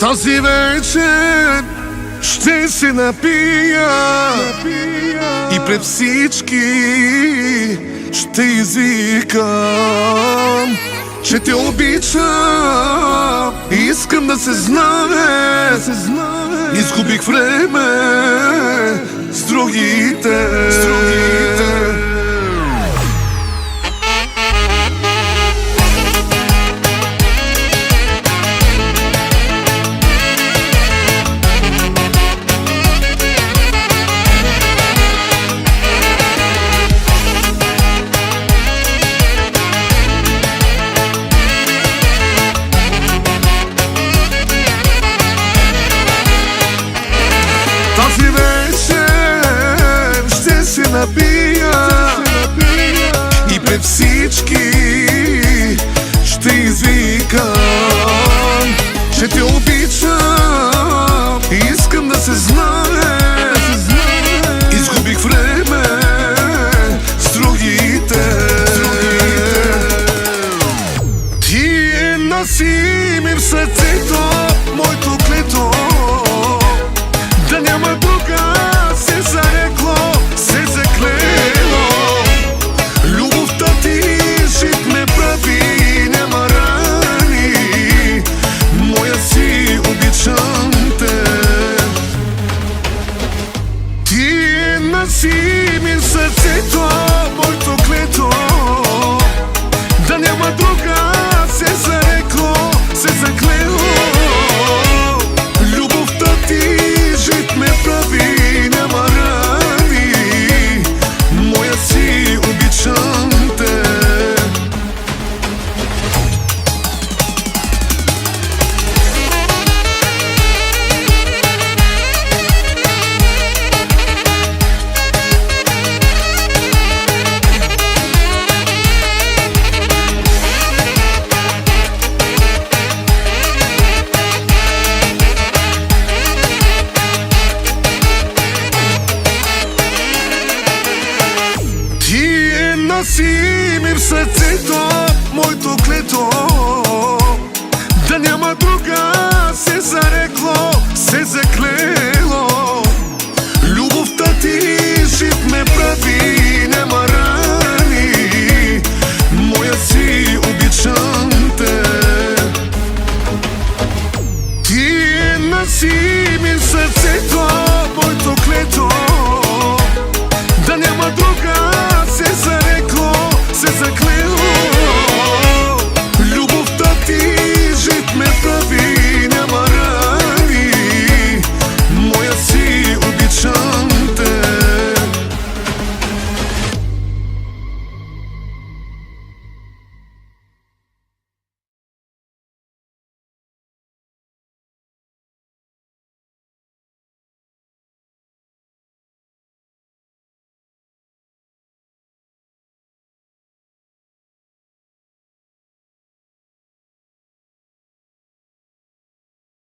Тази вечер ще се напия и пред всички ще извикам, че те обичам. Искам да се знае, изгубих време с другите. Тази вечер ще се напия и пред всички ще извикам, че те обичам. Искам да се знае, изгубих време с другите. Ти носи ми в сърцето моето клето, да няма друга се зарекло, се заклело. Любовта ти жит ме прави, няма рани. Моя си, обичам те. Ти носи ми в сърцето моето клето, да няма друга се зарекло, се заклело. Любовта ти жит ме прави, няма рани. Моя си, обичам те. Носи ми в сърцето моето клето, да няма друга се зарекло, се заклело. Любовта ти жит ме прави, няма рани. Моя си, обичам те. Ти носи ми в сърцето